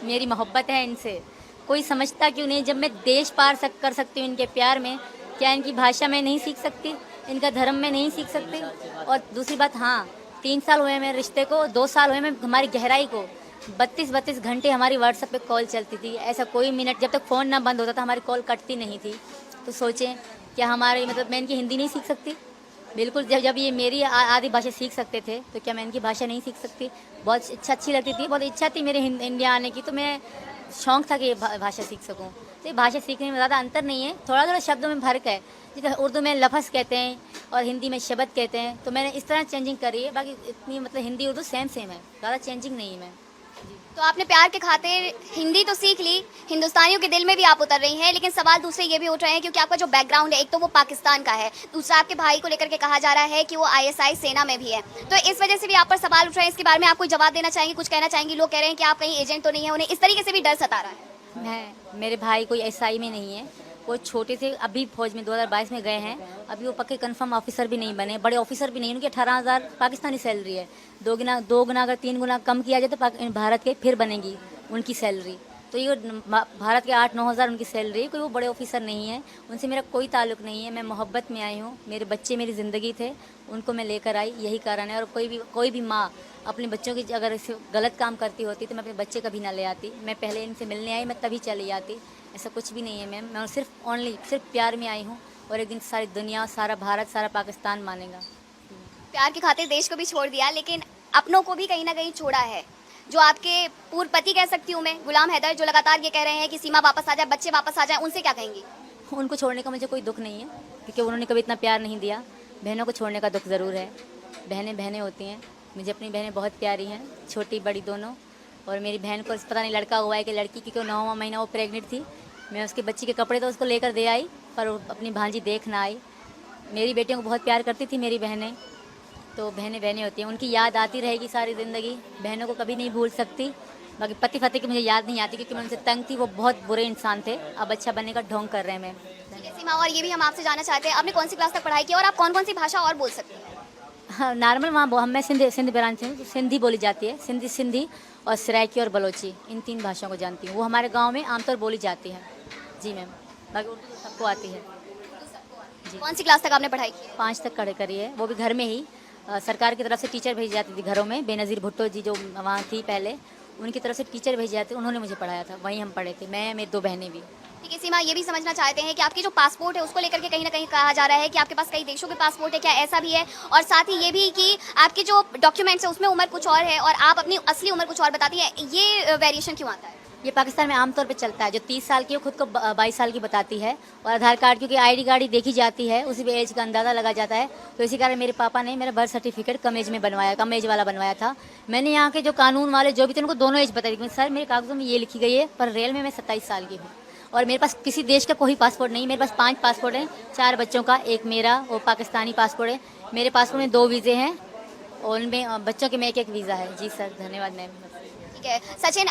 मेरी मोहब्बत है इनसे। कोई समझता क्यों नहीं, जब मैं देश पार कर सकती हूँ इनके प्यार में, क्या इनकी भाषा में नहीं सीख सकती, इनका धर्म में नहीं सीख सकती? और दूसरी बात, हाँ, 3 साल हुए मेरे रिश्ते को, 2 साल हुए मैं हमारी गहराई को। 32-32 घंटे हमारी व्हाट्सएप पे कॉल चलती थी, ऐसा कोई मिनट जब तक फ़ोन ना बंद होता था हमारी कॉल कटती नहीं थी। तो सोचें, क्या हमारी मतलब मैं इनकी हिंदी नहीं सीख सकती? बिल्कुल, जब जब ये मेरी आधी भाषा सीख सकते थे तो क्या मैं इनकी भाषा नहीं सीख सकती? बहुत अच्छी लगती थी, बहुत इच्छा थी मेरे इंडिया आने की, तो मैं शौक़ था कि ये भाषा सीख सकूं। तो ये भाषा सीखने में ज़्यादा अंतर नहीं है, थोड़ा थोड़ा शब्दों में फ़र्क है। जैसे उर्दू में लफ्ज़ कहते हैं और हिंदी में शब्द कहते हैं, तो मैंने इस तरह चेंजिंग करी है। बाकी इतनी मतलब हिंदी उर्दू सेम सेम है, ज़्यादा चेंजिंग नहीं है मैं। तो आपने प्यार के खातिर हिंदी तो सीख ली, हिंदुस्तानियों के दिल में भी आप उतर रही हैं, लेकिन सवाल दूसरे ये भी उठ रहे हैं क्योंकि आपका जो बैकग्राउंड है, एक तो वो पाकिस्तान का है, दूसरा आपके भाई को लेकर के कहा जा रहा है कि वो आईएसआई सेना में भी है। तो इस वजह से भी आप पर सवाल उठ रहे हैं, इसके बारे में आप कोई जवाब देना चाहेंगे, कुछ कहना चाहेंगी? लोग कह रहे हैं कि आप कहीं एजेंट तो नहीं है, उन्हें इस तरीके से भी डर सता रहा है। मेरे भाई कोई एसआई में नहीं है, वो छोटे से अभी फौज में 2022 में गए हैं, अभी वो पक्के कंफर्म ऑफिसर भी नहीं बने, बड़े ऑफिसर भी नहीं। उनकी 18,000 पाकिस्तानी सैलरी है, 2 गुना अगर 3 गुना कम किया जाए तो भारत के फिर बनेगी उनकी सैलरी। तो ये भारत के 8-9 हज़ार उनकी सैलरी है, कोई वो बड़े ऑफिसर नहीं है, उनसे मेरा कोई ताल्लुक़ नहीं है। मैं मोहब्बत में आई हूँ, मेरे बच्चे मेरी ज़िंदगी थे, उनको मैं लेकर आई, यही कारण है। और कोई भी माँ अपने बच्चों की अगर इसे गलत काम करती होती तो मैं अपने बच्चे कभी ना ले आती। मैं पहले इनसे मिलने आई, मैं तभी चली आती। ऐसा कुछ भी नहीं है मैम, मैं सिर्फ प्यार में आई हूँ और एक दिन सारी दुनिया, सारा भारत, सारा पाकिस्तान मानेगा। प्यार की खातिर देश को भी छोड़ दिया, लेकिन अपनों को भी कहीं ना कहीं छोड़ा है। जो आपके पूर्व पति कह सकती हूँ मैं, गुलाम हैदर, जो लगातार ये कह रहे हैं कि सीमा वापस आ जाए, बच्चे वापस आ जाए, उनसे क्या कहेंगी? उनको छोड़ने का मुझे कोई दुख नहीं है, क्योंकि उन्होंने कभी इतना प्यार नहीं दिया। बहनों को छोड़ने का दुख ज़रूर है। बहनें बहनें होती हैं, मुझे अपनी बहनें बहुत प्यारी हैं, छोटी बड़ी दोनों। और मेरी बहन को पता नहीं लड़का हुआ है कि लड़की, क्योंकि 9वां महीना वो प्रेग्नेंट थी। मैं उसके बच्ची के कपड़े तो उसको लेकर दे आई, पर वो अपनी भांजी देख ना आई। मेरी बेटियों को बहुत प्यार करती थी मेरी बहनें। तो बहनें बहनें होती हैं, उनकी याद आती रहेगी सारी ज़िंदगी। बहनों को कभी नहीं भूल सकती। बाकी पति फति की मुझे याद नहीं आती, क्योंकि मैं उनसे तंग थी, वो बहुत बुरे इंसान थे। अब अच्छा बनने का ढोंग कर रहे हैं। मैं सीमा, और ये भी हम आपसे जानना चाहते हैं, आपने कौन सी क्लास तक पढ़ाई की और आप कौन कौन सी भाषा और बोल सकते हैं? हाँ, नॉर्मल वहाँ मैं सिंध ब्रांच से हूँ, सिंधी बोली जाती है। सिंधी और सराइकी और बलोची, इन 3 भाषाओं को जानती हूँ। वो हमारे गाँव में आमतौर बोली जाती है। जी मैम, बाकी उर्दू तो सबको आती है। जी। कौन सी क्लास तक आपने पढ़ाई की? 5 तक करी है, वो भी घर में ही। सरकार की तरफ से टीचर भेजी जाती थी घरों में। बेनज़ीर भुट्टो जी जो वहाँ थी पहले, उनकी तरफ से टीचर भेजे जाते, उन्होंने मुझे पढ़ाया था, वहीं हम पढ़े थे, मैं, मेरी 2 बहनें भी। ठीक है सीमा, ये भी समझना चाहते हैं कि आपकी जो पासपोर्ट है उसको लेकर के कहीं ना कहीं कहा जा रहा है कि आपके पास कई देशों के पासपोर्ट है, क्या ऐसा भी है? और साथ ही ये भी कि आपके जो डॉक्यूमेंट्स है उसमें उम्र कुछ और है और आप अपनी असली उम्र कुछ और बताती है, ये वेरिएशन क्यों आता है? ये पाकिस्तान में आमतौर पे चलता है, जो 30 साल की है खुद को 22 साल की बताती है। और आधार कार्ड, क्योंकि आईडी कार्ड ही देखी जाती है, उसी पे एज का अंदाज़ा लगा जाता है। तो इसी कारण मेरे पापा ने मेरा बर्थ सर्टिफिकेट कम एज वाला बनवाया था। मैंने यहाँ के जो कानून वाले जो भी थे उनको दोनों एज बताई थी, सर मेरे कागजों में ये लिखी गई है, पर रियल में मैं 27 साल की हूँ। और मेरे पास किसी देश का कोई पासपोर्ट नहीं, मेरे पास 5 पासपोर्ट हैं, 4 बच्चों का, एक मेरा, वो पाकिस्तानी पासपोर्ट है। मेरे पासपोर्ट में 2 वीज़े हैं और उनमें बच्चों के में एक वीज़ा है। जी सर, धन्यवाद मैम। ठीक है सचिन।